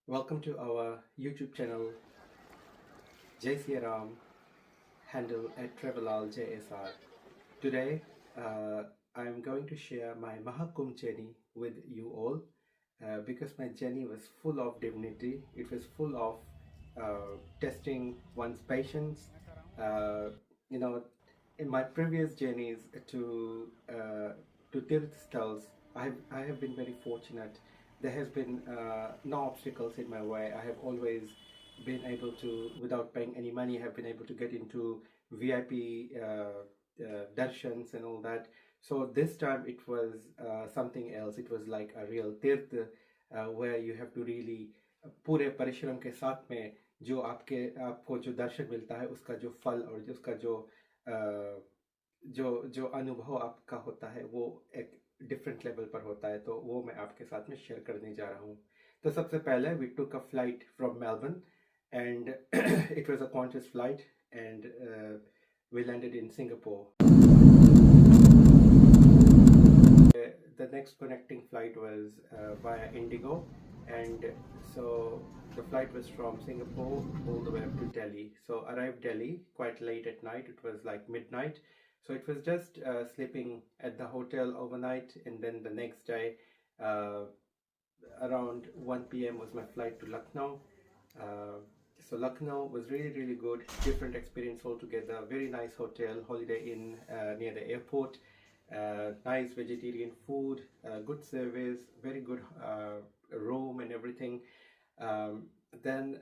Welcome to our YouTube channel, Jai Sri Ram, handle at Travelal JSR. Today, I'm going to share my Mahakumbh journey with you all because my journey was full of divinity. It was full of testing one's patience. Uh, you know, in my previous journeys to Tirth Stals, I have been very fortunate. There has been no obstacles in my way. I have always been able to, without paying any money, have been able to get into VIP darshans and all that. So this time it was something else. It was like a real tirth where you have to really पूरे परिश्रम के साथ में जो आपको जो दर्शन मिलता है उसका जो फल और जो उसका जो अनुभव आपका होता है वो एक डिफरेंट लेवल पर होता है, तो वो मैं आपके साथ में शेयर करने जा रहा हूँ। तो सबसे पहले we took a flight from Melbourne and it was a Qantas flight, and we landed in Singapore. The next connecting flight was via Indigo, and so the flight was from Singapore all the way up to Delhi. So arrived Delhi quite late at night. It was like midnight. So it was just sleeping at the hotel overnight, and then the next day around 1 p.m. was my flight to Lucknow. So Lucknow was really good, different experience altogether. Very nice hotel, Holiday Inn near the airport. Nice vegetarian food, good service, very good room and everything. Then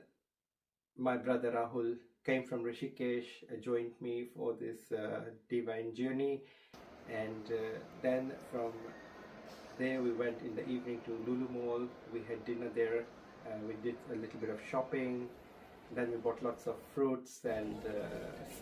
my brother Rahul came from Rishikesh, joined me for this divine journey, and then from there we went in the evening to Lulu Mall. We had dinner there. We did a little bit of shopping. Then we bought lots of fruits and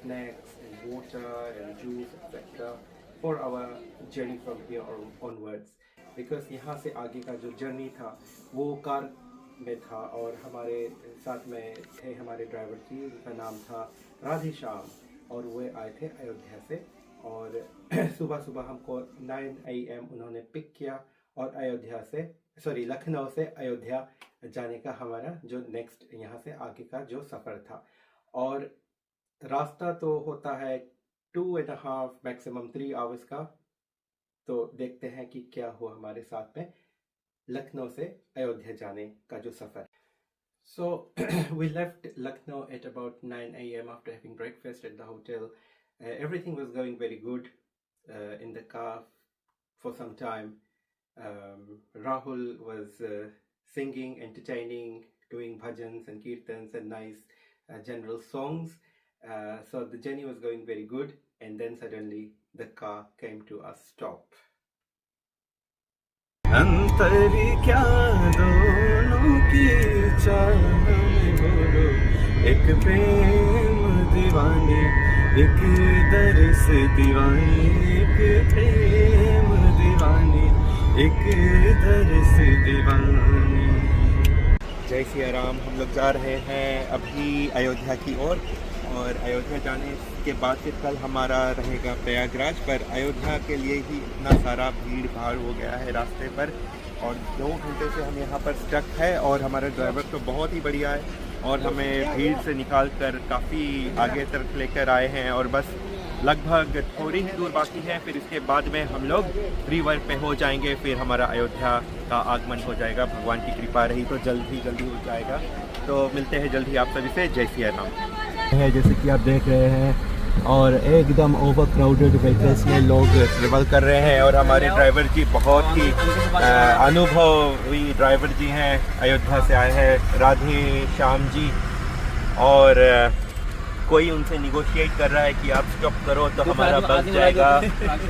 snacks and water and juice, etc. for our journey from here onwards. Because यहाँ से आगे का जो journey था वो car में था, और हमारे साथ में थे हमारे ड्राइवर जी, उनका नाम था राधे श्याम, और वे आए थे अयोध्या से। और सुबह सुबह हमको 9 AM उन्होंने पिक किया, और लखनऊ से अयोध्या जाने का हमारा जो नेक्स्ट यहाँ से आगे का जो सफ़र था। और रास्ता तो होता है 2.5 मैक्सिमम 3 आवर्स का। तो देखते हैं कि क्या हुआ हमारे साथ में लखनऊ से अयोध्या जाने का जो सफ़र। So we left Lucknow at about 9 AM after having breakfast at the hotel. Everything was going very good in the car for some time. Rahul was singing, entertaining, doing bhajans and kirtans and nice general songs. So the journey was going very good, and then suddenly the car came to a stop. अंतरी क्या दोनों की चाह में बोलो, एक प्रेम दीवानी, एक दर्स दीवानी, एक प्रेम दीवानी, एक दर्स दीवानी। जय सिया राम। हम लोग जा रहे हैं अभी अयोध्या की ओर, और अयोध्या जाने के बाद फिर कल हमारा रहेगा प्रयागराज। पर अयोध्या के लिए ही इतना सारा भीड़ भाड़ हो गया है रास्ते पर, और 2 घंटे से हम यहाँ पर स्टक है। और हमारा ड्राइवर तो बहुत ही बढ़िया है, और हमें भीड़ से निकाल कर काफ़ी आगे तक लेकर आए हैं। और बस लगभग थोड़ी ही दूर बाकी है, फिर इसके बाद में हम लोग रिवर पे हो जाएंगे। फिर हमारा अयोध्या का आगमन हो जाएगा, भगवान की कृपा रही तो जल्दी हो जाएगा। तो मिलते हैं जल्दी आप सभी से। जय सिया राम। है जैसे कि आप देख रहे हैं, और एकदम ओवर क्राउडेड व्हीकल्स में लोग ट्रेवल कर रहे हैं। और हमारे ड्राइवर जी बहुत ही अनुभवी ड्राइवर जी हैं, अयोध्या से आए हैं, राधे श्याम जी। और कोई उनसे निगोशिएट कर रहा है कि आप स्टॉप करो तो हमारा बस जाएगा।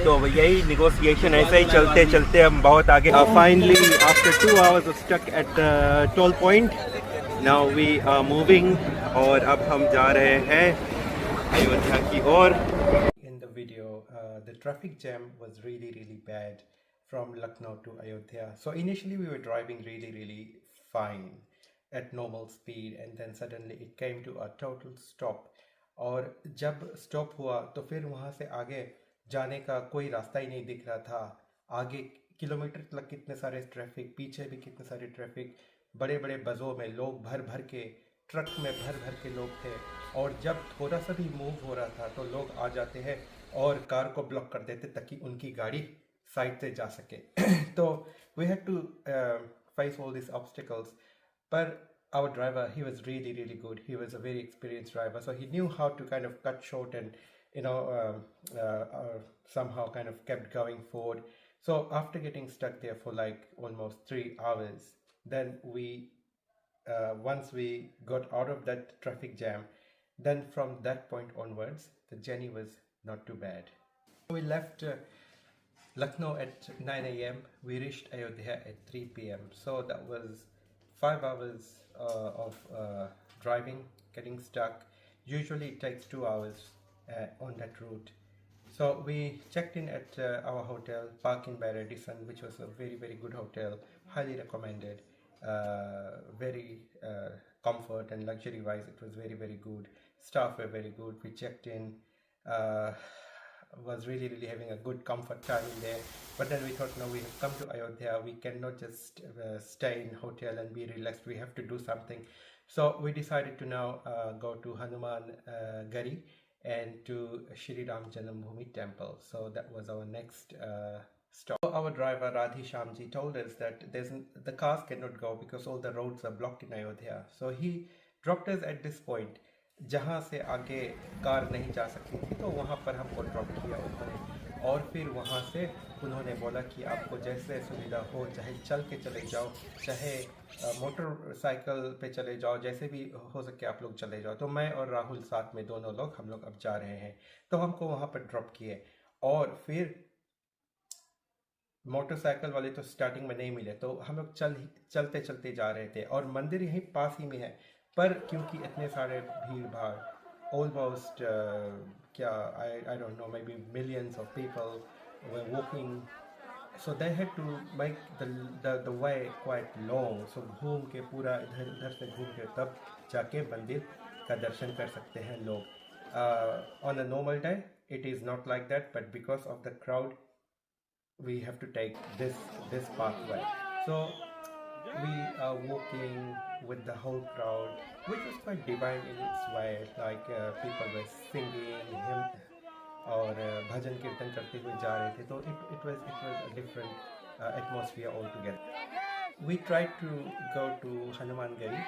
तो यही निगोशिएशन ऐसे ही चलते चलते हम बहुत आगे। Finally after 2 hours stuck at toll point, now we are moving, और अब हम जा रहे हैं अयोध्या की ओर। In the video, the traffic jam was really bad from Lucknow to Ayodhya. So initially we were driving really fine at normal speed, and then suddenly it came to a total stop. और जब stop हुआ तो फिर वहाँ से आगे जाने का कोई रास्ता ही नहीं दिख रहा था। आगे किलोमीटर तक कितने सारे ट्रैफिक, पीछे भी कितने सारे ट्रैफिक। बड़े बड़े बसों में लोग भर भर के, ट्रक में भर भर के लोग थे, और जब थोड़ा सा भी मूव हो रहा था तो लोग आ जाते हैं और कार को ब्लॉक कर देते ताकि उनकी गाड़ी साइड से जा सके. तो we had to face all these obstacles, but our driver, he was really good. He was a very experienced driver, so he knew how to kind of cut short and somehow kind of kept going forward. So after getting stuck there for like almost 3 hours, then we once we got out of that traffic jam, then from that point onwards the journey was not too bad. We left Lucknow at 9 a.m. We reached Ayodhya at 3 p.m. So that was 5 hours of driving, getting stuck. Usually it takes 2 hours on that route. So we checked in at our hotel, Park in by Radisson, which was a very good hotel, highly recommended. Very comfort and luxury wise, it was very good. Staff were very good. We checked in, was really having a good comfort time in there. But then we thought, no, we have come to Ayodhya, we cannot just stay in hotel and be relaxed, we have to do something. So we decided to now go to Hanuman Gari and to Shri Ram Janambhoomi temple. So that was our next stop. Our driver Radhi Shamji told us that the cars cannot go because all the roads are blocked in Ayodhya. So he dropped us at this point, जहाँ से आगे car नहीं जा सकती थी, तो वहाँ पर हमको ड्रॉप किया उन्होंने, और फिर वहाँ से उन्होंने बोला कि आपको जैसे सुविधा हो, चाहे चल के चले जाओ, चाहे मोटरसाइकिल पे चले जाओ, जैसे भी हो सके आप लोग चले जाओ. तो मैं और राहुल साथ में दोनों लोग, हम लोग अब जा रहे हैं. तो हमको वहाँ पर ड्रॉप किए, और फिर मोटरसाइकिल वाले तो स्टार्टिंग में नहीं मिले, तो हम लोग चलते चलते जा रहे थे, और मंदिर यहीं पास ही में है. पर क्योंकि इतने सारे भीड़ भाड़, ऑलमोस्ट क्या I don't know, may be millions of people were walking, so they had to make the way quite long. So घूम के पूरा इधर उधर से घूम के तब जाके मंदिर का दर्शन कर सकते हैं लोग. On a normal day it is not like that, but because of the crowd we have to take this pathway. So we are walking with the whole crowd, which was quite divine in its way. Like people were singing hymn और भजन कीर्तन करते हुए जा रहे थे. तो it was a different atmosphere altogether. We tried to go to Hanuman Gari,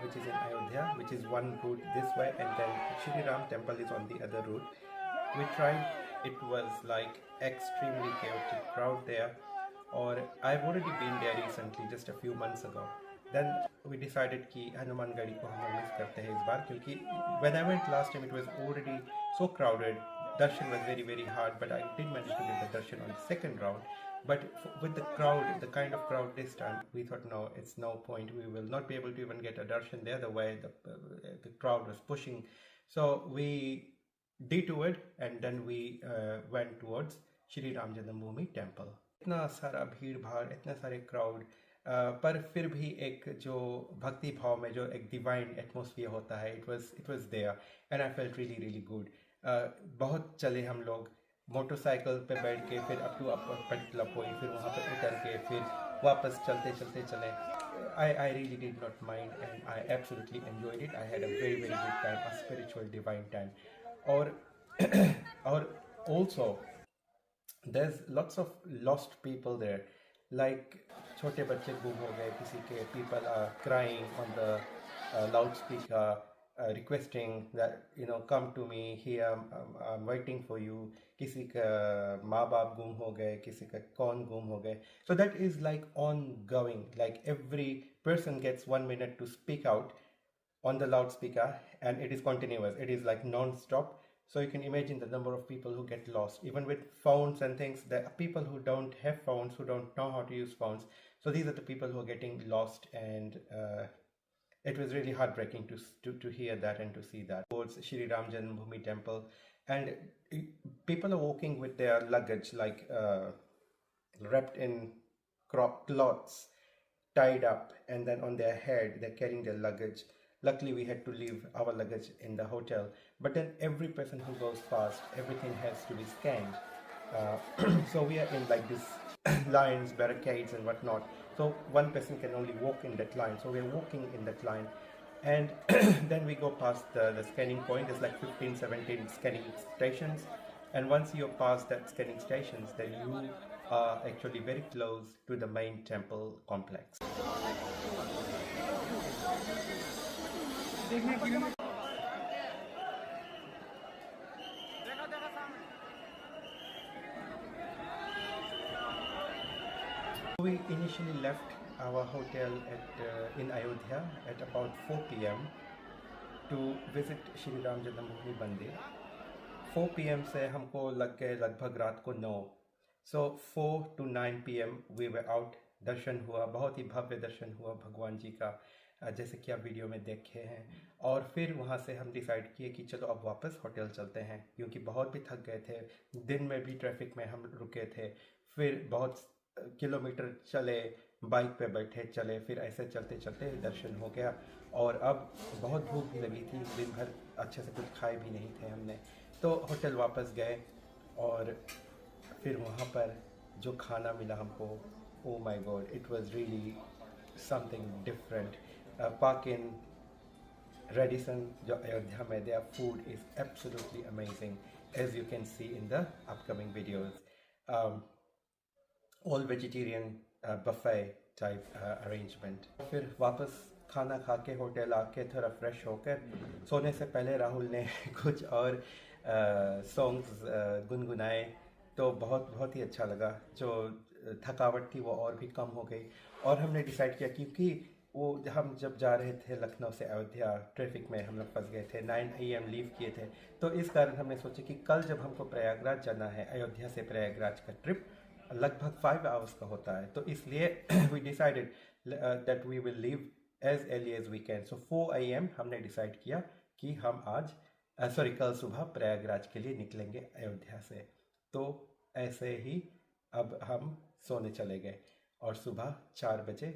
which is in Ayodhya, which is one route this way, and then Shri Ram temple is on the other route. We tried. It was like extremely chaotic crowd there, or I've already been there recently, just a few months ago. Then we decided कि हनुमान गढ़ी को हम miss करते हैं इस बार, क्योंकि when I went last time it was already so crowded. Darshan was very hard, but I did manage to get the darshan on the second round. But with the crowd, the kind of crowd this time, we thought no, it's no point. We will not be able to even get a darshan there, the way the crowd was pushing. So we detoured and then we went towards Shri Ram Janambhoomi temple. इतना सारा भीड़ भाड़, इतने सारे crowd, पर फिर भी एक जो भक्ति भाव में जो एक डिवाइन एटमॉस्फेयर होता है, it was there and I felt really good. बहुत चले हम लोग, मोटरसाइकिल पे बैठ के, फिर अप टू पटलपोई, फिर वहाँ पे उतर के, फिर वापस चलते चले. I really did not mind, and I absolutely enjoyed it. I had a very good time, a spiritual divine time. Or also there's lots of lost people there, like छोटे बच्चे गुम हो गए किसी के, people are crying on the loudspeaker, requesting that come to me here, I'm waiting for you. किसी का माँ बाप गुम हो गए, किसी का कौन गुम हो गए. So that is like ongoing, like every person gets 1 minute to speak out on the loudspeaker, and it is continuous, it is like non-stop. So you can imagine the number of people who get lost, even with phones and things. There are people who don't have phones, who don't know how to use phones. So these are the people who are getting lost, and it was really heartbreaking to hear that and to see that. Towards Shri Ram Janambhoomi temple, and people are walking with their luggage, like wrapped in cloths, tied up, and then on their head they're carrying their luggage. Luckily we had to leave our luggage in the hotel, but then every person who goes past, everything has to be scanned. So we are in like this lines, barricades and whatnot, So one person can only walk in that line. So we're walking in that line. And then we go past the scanning point. There's like 15, 17 scanning stations. And once you're past that scanning stations, then you are actually very close to the main temple complex. We initially left our hotel in Ayodhya at about 4 p.m. to visit Shri Ram Janmabhoomi Mandir. 4 p.m. से हमको लग गए लगभग रात को 9. So 4 to 9 p.m. we were out. दर्शन हुआ, बहुत ही भव्य दर्शन हुआ भगवान जी का, जैसे कि आप वीडियो में देखे हैं. और फिर वहाँ से हम डिसाइड किए कि चलो अब वापस होटल चलते हैं, क्योंकि बहुत भी थक गए थे. दिन में भी ट्रैफिक में हम रुके थे, फिर बहुत किलोमीटर चले, बाइक पे बैठे चले, फिर ऐसे चलते चलते दर्शन हो गया. और अब बहुत भूख भी लगी थी, दिन भर अच्छे से कुछ खाए भी नहीं थे हमने. तो होटल वापस गए और फिर वहाँ पर जो खाना मिला हमको, oh my god, it was really something different. Park inn Radisson जो अयोध्या में, their food is absolutely amazing, as you can see in the upcoming videos. All vegetarian buffet type arrangement. फिर वापस खाना खा के होटल आके थोड़ा फ्रेश होकर सोने से पहले राहुल ने कुछ और सॉन्ग्स गुनगुनाए, तो बहुत ही अच्छा लगा. जो थकावट थी वो और भी कम हो गई. और हमने डिसाइड किया, क्योंकि वो हम जब जा रहे थे लखनऊ से अयोध्या, ट्रैफिक में हम लोग फंस गए थे, 9 AM लीव किए थे. तो इस कारण हमने सोचा कि कल जब हमको प्रयागराज जाना है, अयोध्या से प्रयागराज का ट्रिप लगभग 5 आवर्स का होता है, तो इसलिए we decided that we will leave as early as we can. So 4 AM हमने डिसाइड किया कि हम कल सुबह प्रयागराज के लिए निकलेंगे अयोध्या से. तो ऐसे ही अब हम सोने चले गए और सुबह 4 बजे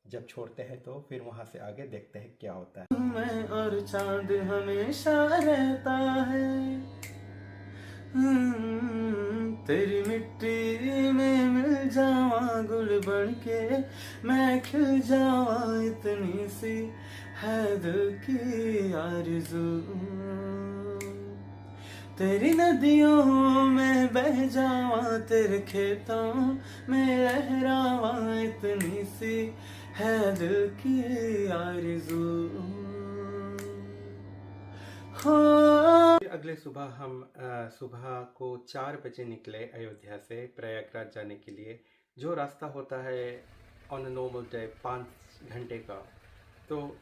जब छोड़ते हैं तो फिर वहाँ से आगे देखते हैं क्या होता है. मैं और चांद हमेशा रहता है, तेरी मिट्टी में मिल जावा गुल बनके, मैं खिल जावा, इतनी सी है दिल की आरज़ू. तेरी नदियों में बह जावा, तेरे खेतों में लहरावा, इतनी सी है दिल की आरज़ू. अगले सुबह हम सुबह को 4 बजे निकले अयोध्या से प्रयागराज जाने के लिए. जो रास्ता होता है ऑन अ नॉर्मल डे 5 घंटे का, तो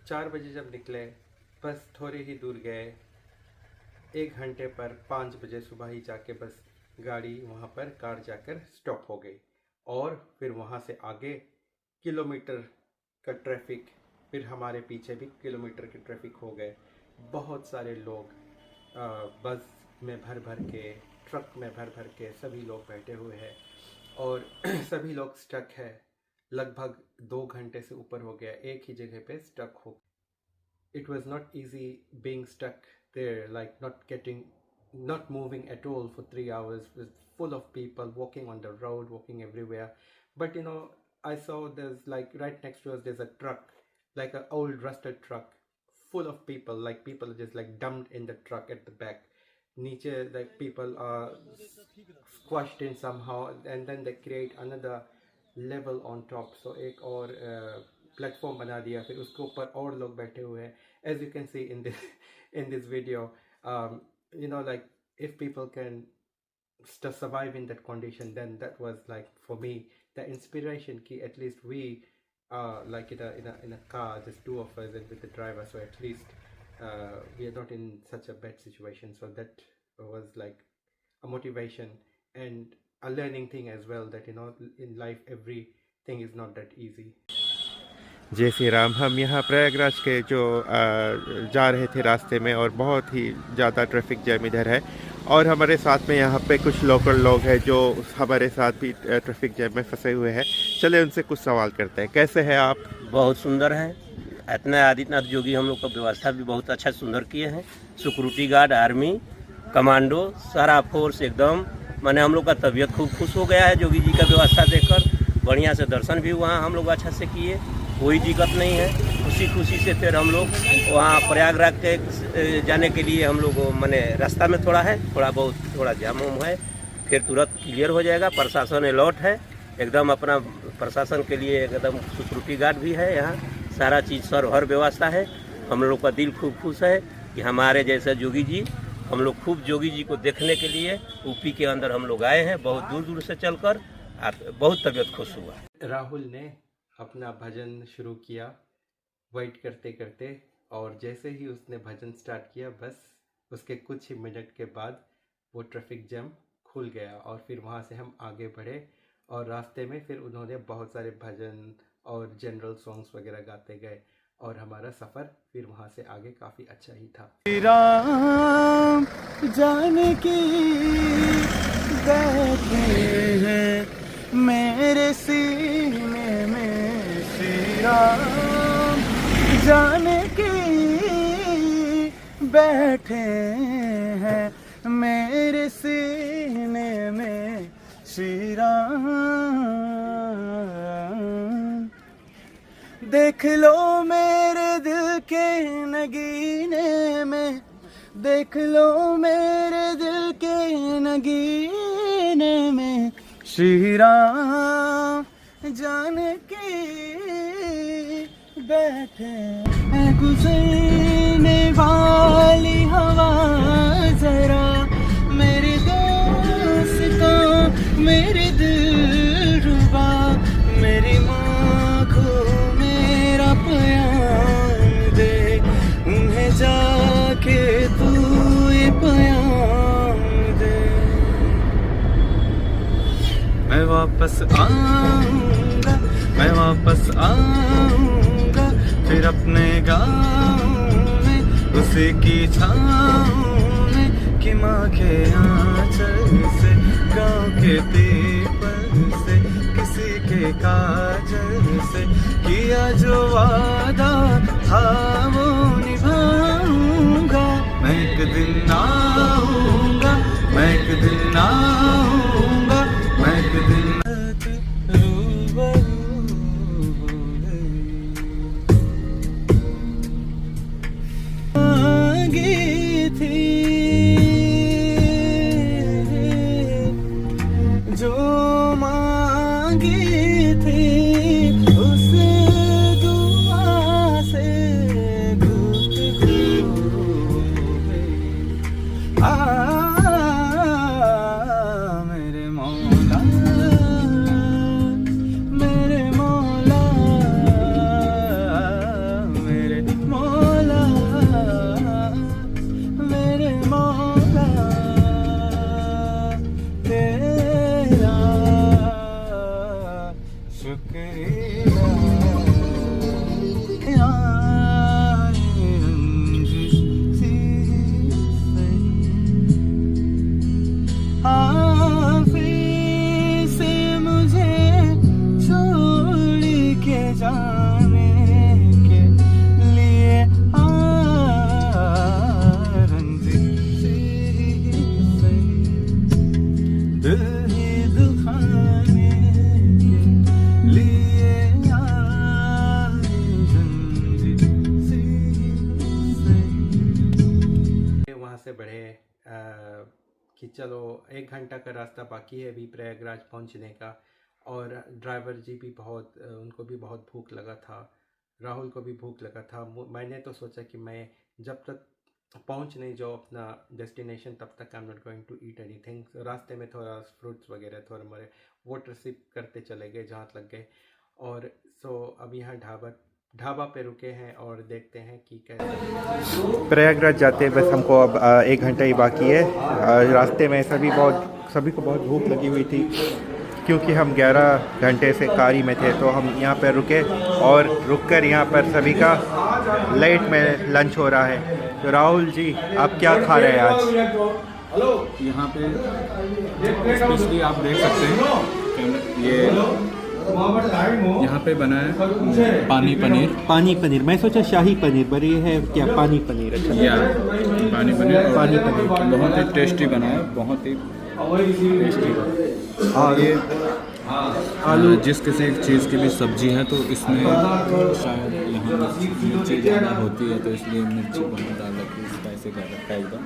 4 बजे जब निकले, बस थोड़े ही दूर गए, 1 घंटे पर 5 बजे सुबह ही जाके बस गाड़ी वहाँ पर कार जाकर स्टॉप हो गई. और फिर वहाँ से आगे किलोमीटर का ट्रैफिक, फिर हमारे पीछे भी किलोमीटर के ट्रैफिक हो गए. बहुत सारे लोग बस में भर के, ट्रक में भर के सभी लोग बैठे हुए हैं और सभी लोग स्टक है. लगभग 2 घंटे से ऊपर हो गया एक ही जगह पे स्टक हो. It was not easy being stuck there, like not moving at all for 3 hours, with full of people walking on the road, walking everywhere. But you know, I saw there's like right next to us there's a truck, like an old rusted truck, full of people, like people are just like dumped in the truck at the back. Niche, like people are squashed in somehow, and then they create another level on top. So एक और platform बना दिया, फिर उसके ऊपर और लोग बैठे हुए हैं. As you can see in this video, you know, like if people can survive in that condition, then that was like for me the inspiration ki at least we like in a car, just 2 of us and with the driver, so at least we are not in such a bad situation. So that was like a motivation and a learning thing as well, that you know in life everything is not that easy. जय श्री राम. हम यहाँ प्रयागराज के जो जा रहे थे रास्ते में, और बहुत ही ज़्यादा ट्रैफिक जैम इधर है, और हमारे साथ में यहाँ पे कुछ लोकल लोग हैं जो हमारे साथ भी ट्रैफिक जैम में फंसे हुए हैं. चले उनसे कुछ सवाल करते हैं. कैसे हैं आप? बहुत सुंदर हैं. इतना आदित्यनाथ योगी हम लोग का व्यवस्था भी बहुत अच्छा सुंदर किए हैं. सिक्योरिटी गार्ड, आर्मी, कमांडो, सारा फोर्स एकदम, माने हम लोग का तबीयत खूब खुश हो गया है योगी जी का व्यवस्था देखकर. बढ़िया से दर्शन भी वहाँ हम लोग अच्छा से किए, कोई दिक्कत नहीं है। खुशी से फिर हम लोग वहाँ प्रयागराज के जाने के लिए हम लोग माने रास्ता में थोड़ा जाम है, फिर तुरंत क्लियर हो जाएगा। प्रशासन अलर्ट है एकदम, अपना प्रशासन के लिए एकदम सिक्योरिटी गार्ड भी है यहाँ, सारा चीज़ हर व्यवस्था है। हम लोग का दिल खूब खुश है कि हमारे जैसे जोगी जी, हम लोग खूब जोगी जी को देखने के लिए यूपी के अंदर हम लोग आए हैं, बहुत दूर से चलकर। बहुत तबीयत खुश हुआ। राहुल ने अपना भजन शुरू किया वेट करते करते, और जैसे ही उसने भजन स्टार्ट किया बस उसके कुछ ही मिनट के बाद वो ट्रैफिक जैम खुल गया, और फिर वहाँ से हम आगे बढ़े। और रास्ते में फिर उन्होंने बहुत सारे भजन और जनरल सॉन्ग्स वगैरह गाते गए, और हमारा सफ़र फिर वहाँ से आगे काफ़ी अच्छा ही था। राम जानकी बैठे हैं मेरे सीने में, श्री राम जानकी बैठे हैं मेरे सीने में, श्री राम। देख लो मेरे दिल के नगीने में, देख लो मेरे दिल के नगीने में, श्री राम जानकी बैठे। गुजरने वाली हवा जरा मेरे दोस्तों, मेरे दिलरुबा, मेरी माँ को मेरा प्यार दे, उन्हें जाके तू ये प्यार दे। मैं वापस आऊँगा, मैं वापस आऊँगा, फिर अपने गाँव में उसी की छाँव में, कि माँ के आँचल से, गाँव के पीपल से, किसी के काजल से, किया जो वादा था वो निभाऊंगा। मैं एक दिन आऊँगा, मैं एक दिन आऊँगा, मैं एक दिन मांगी थी जो मांगी थी, उस दुआ से गुफ्तगू मेरे मौला, मेरे मौला, मेरे मौला, मेरे मौला, तेरा शुक्रिया। हाफिज़ से मुझे छोड़ के जाने के लिए दिल ही दुखाने के लिए वहाँ से बढ़े कि चलो 1 घंटा का रास्ता बाकी है अभी प्रयागराज पहुँचने का, और ड्राइवर जी भी उनको भी बहुत भूख लगा था, राहुल को भी भूख लगा था। मैंने तो सोचा कि मैं जब तक पहुँच नहीं जाओ अपना डेस्टिनेशन तब तक I am not going to eat anything. रास्ते में थोड़ा फ्रूट्स वगैरह थोड़े मोरे वाटर सिप करते चले गए जहाँ लग गए। और अब यहाँ ढाबा पे रुके हैं और देखते हैं कि कैसे प्रयागराज जाते बस हमको अब 1 घंटा ही बाकी है। रास्ते में सभी को बहुत भूख लगी हुई थी, क्योंकि हम 11 घंटे से कारी में थे, तो हम यहाँ पर रुके और रुककर यहाँ पर सभी का लेट में लंच हो रहा है। तो राहुल जी, आप क्या खा रहे हैं आज? यहाँ पे स्पेशली आप देख सकते हैं ये यहाँ पे बना है पानी पनीर। मैं सोचा शाही पनीर, पर ये है क्या पानी पनीर? अच्छा, पानी पनीर बहुत ही टेस्टी बना है, बहुत ही टेस्टी। और ये आलू जिस किसी चीज़ की भी सब्जी है तो इसमें शायद यहाँ मिर्ची ज़्यादा होती है तो इसलिए मिर्ची बहुत डाल रखी है, स्पाइसी कर रखा है एकदम।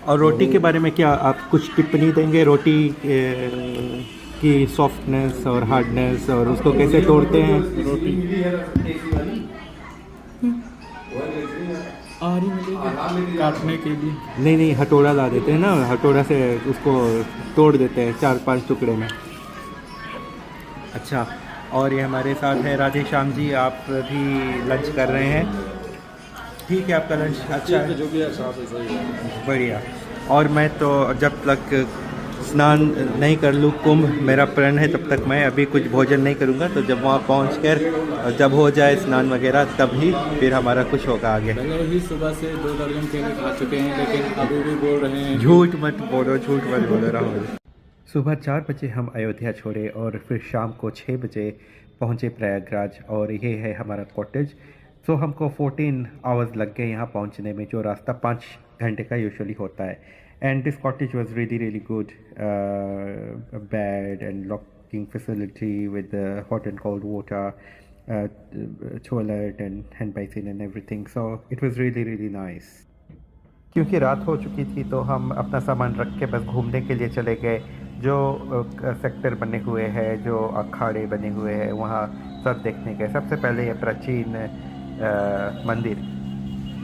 और रोटी के बारे में क्या आप कुछ टिप्पणी देंगे? रोटी की सॉफ्टनेस और हार्डनेस और उसको कैसे तोड़ते हैं? आरी मिलेगी काटने के लिए। नहीं, हथौड़ा ला देते हैं ना, हथौड़ा से उसको तोड़ देते हैं 4-5 टुकड़े में। अच्छा, और ये हमारे साथ है राधे श्याम जी, आप भी लंच कर रहे हैं। ठीक है, आपका लंच अच्छा है? जो भी है साफ है, सही है, बढ़िया। और मैं तो जब तक स्नान नहीं कर लूँ, कुंभ मेरा प्रण है, तब तक मैं अभी कुछ भोजन नहीं करूँगा। तो जब वहाँ पहुँचकर जब हो जाए स्नान वगैरह तभी फिर हमारा कुछ होगा आगे। पहले ही सुबह से 2 दर्जन केले खा चुके हैं लेकिन अभी भी बोल रहे हैं झूठ मत बोलो राहुल। सुबह 4 बजे हम अयोध्या छोड़े और फिर शाम को 6 बजे पहुँचे प्रयागराज, और ये है हमारा कॉटेज। तो हमको 14 आवर्स लग गए यहाँ पहुँचने में, जो रास्ता 5 घंटे का यूजुअली होता है। And this cottage was really good. A bed and locking facility with the hot and cold water, toilet and hand basin and everything. So it was really nice. क्योंकि रात हो चुकी थी तो हम अपना सामान रख के बस घूमने के लिए चले गए। जो सेक्टर बने हुए हैं, जो अखाड़े बने हुए हैं, वहाँ सब देखने गए। सबसे पहले ये प्राचीन मंदिर,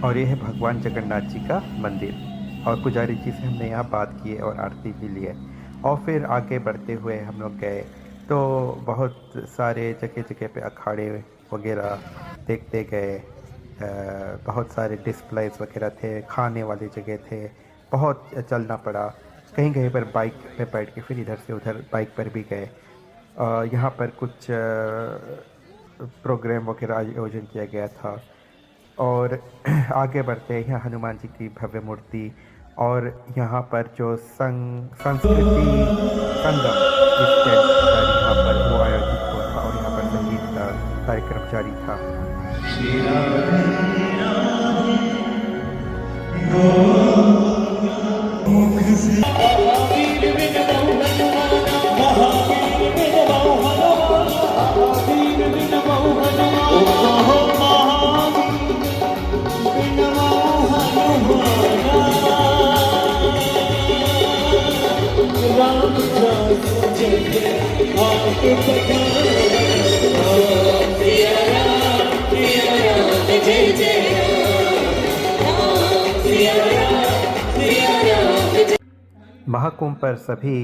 और ये है भगवान जगन्नाथ जी का मंदिर, और पुजारी जी से हमने यहाँ बात की और आरती भी ली है। और फिर आगे बढ़ते हुए हम लोग गए तो बहुत सारे जगह पे अखाड़े वगैरह देखते गए। बहुत सारे डिस्प्लेस वगैरह थे, खाने वाली जगह थे, बहुत चलना पड़ा। कहीं पर बाइक पे बैठ के फिर इधर से उधर बाइक पर भी गए। यहाँ पर कुछ प्रोग्राम वगैरह आयोजन किया गया था। और आगे बढ़ते यहाँ हनुमान जी की भव्य मूर्ति, और यहाँ पर जो संस्कृति संगम यहाँ पर वो आयोजित हुआ था, और यहाँ पर संगीत का कार्यक्रम जारी था। महाकुंभ पर सभी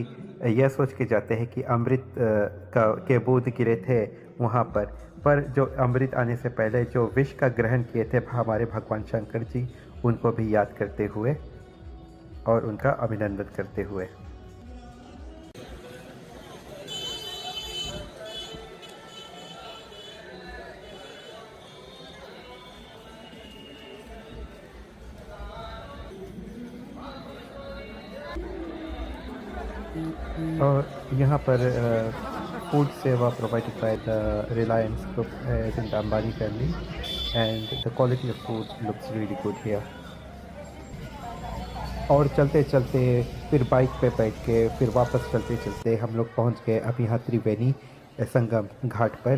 यह सोच के जाते हैं कि अमृत के बूंद गिरे थे वहाँ पर जो अमृत आने से पहले जो विष का ग्रहण किए थे हमारे भगवान शंकर जी, उनको भी याद करते हुए और उनका अभिनंदन करते हुए। और यहाँ पर फूड सेवा provided by the Reliance group in the Ambani family, and the quality of food looks really good here. और चलते चलते फिर बाइक पे बैठ के फिर वापस चलते चलते हम लोग पहुँच गए अब यहाँ त्रिवेणी संगम घाट पर।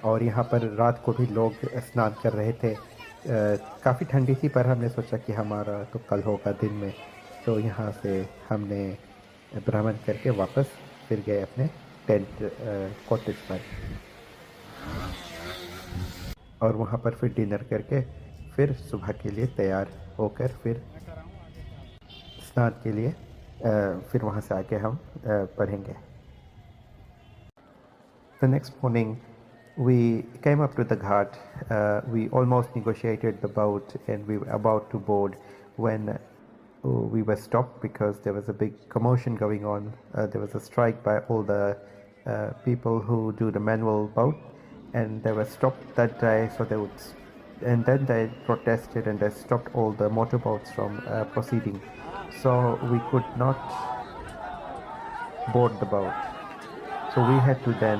और यहाँ पर रात को भी लोग स्नान कर रहे थे। काफ़ी ठंडी थी, पर हमने सोचा कि हमारा तो कल होगा दिन में, तो यहाँ से हमने भ्रमण करके वापस फिर गए अपने टेंट कॉटेज पर, और वहाँ पर फिर डिनर करके फिर सुबह के लिए तैयार होकर फिर स्नान के लिए फिर वहाँ से आके हम पढ़ेंगे। The next morning we came up to the ghat. We almost negotiated the boat and we were about to board when we were stopped because there was a big commotion going on. There was a strike by all the people who do the manual boat, and they were stopped that day. So they would, and then they protested and they stopped all the motorboats from proceeding. So we could not board the boat. So we had to then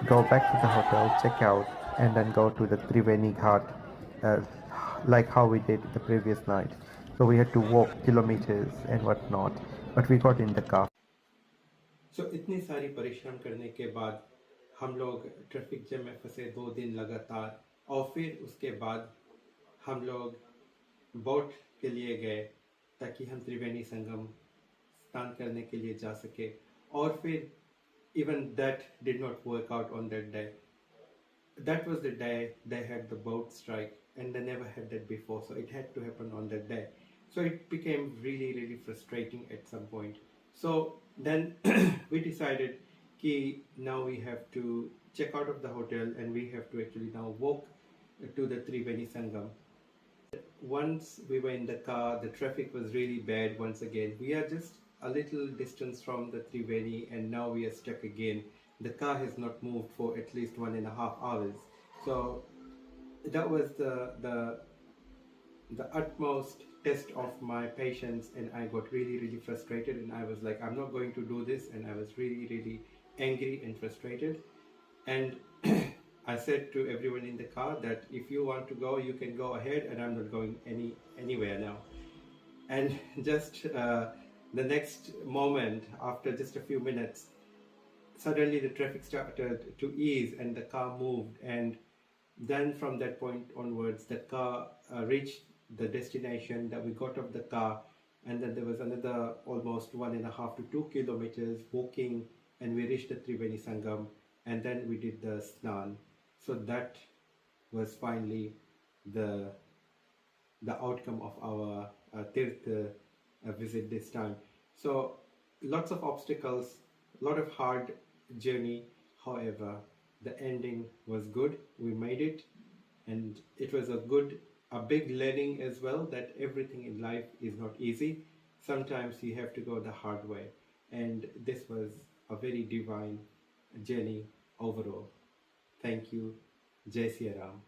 go back to the hotel, check out, and then go to the Triveni Ghat, like how we did the previous night. So we had to walk kilometers and whatnot, but we got in the car. So इतनी सारी परिश्रम करने के बाद हम लोग traffic jam में फंसे 2 दिन लगातार, और फिर उसके बाद हम लोग बोट के लिए गए ताकि हम त्रिवेणी संगम स्नान करने के लिए जा सके। और फिर even that did not work out on that day. That was the day they had the boat strike, and they never had that before, so it had to happen on that day. So it became really frustrating at some point. So then we decided that now we have to check out of the hotel and we have to actually now walk to the Triveni Sangam. Once we were in the car, the traffic was really bad once again. We are just a little distance from the Triveni and now we are stuck again. The car has not moved for at least 1.5 hours. So that was the utmost test of my patience, and I got really frustrated, and I was like, I'm not going to do this, and I was really angry and frustrated. And I said to everyone in the car that if you want to go, you can go ahead, and I'm not going anywhere now. And just the next moment, after just a few minutes, suddenly the traffic started to ease and the car moved, and then from that point onwards the car reached the destination. That we got off the car, and then there was another almost 1.5 to 2 kilometers walking, and we reached the Triveni Sangam, and then we did the snan. So that was finally the outcome of our Tirth visit this time. So lots of obstacles, a lot of hard journey. However, the ending was good. We made it, and it was a big learning as well, that everything in life is not easy. Sometimes you have to go the hard way, and this was a very divine journey overall. Thank you. Jai Siya Ram.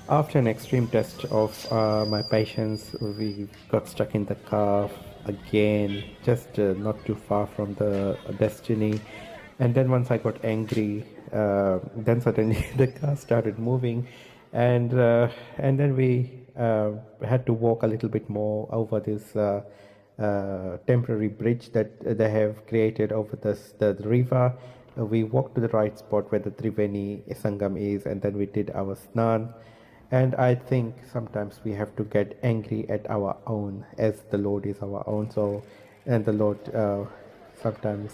After an extreme test of my patience, we got stuck in the car again, just not too far from the destiny. And then once I got angry, then suddenly the car started moving, and then we had to walk a little bit more over this temporary bridge that they have created over the river. We walked to the right spot where the Triveni Sangam is, and then we did our snan. And I think sometimes we have to get angry at our own, as the Lord is our own. So, and the Lord sometimes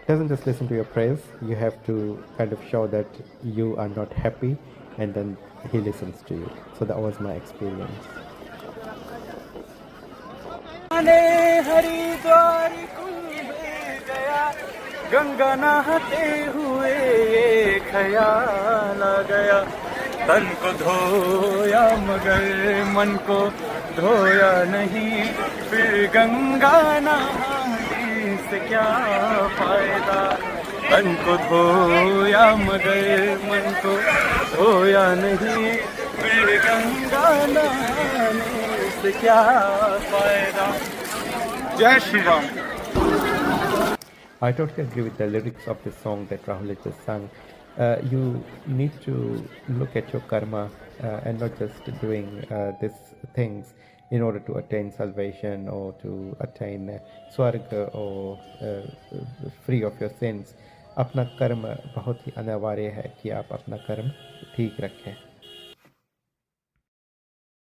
doesn't just listen to your prayers. You have to kind of show that you are not happy, and then He listens to you. So that was my experience. Haridwar कुंभ गया, गंगा नहाते हुए ये ख्याल आ गया, तन को धोया मगर मन को धोया नहीं, फिर गंगा नहाने से क्या फायदा। तन को धोया मगर मन को धोया नहीं, फिर गंगा नहाने से क्या फायदा। जय Shri Ram. I totally agree with the lyrics of the song that Rahul just sang. You need to look at your karma and not just doing these things in order to attain salvation or to attain swarga or free of your sins. अपना कर्म बहुत ही अनिवार्य है कि आप अपना कर्म ठीक रखें।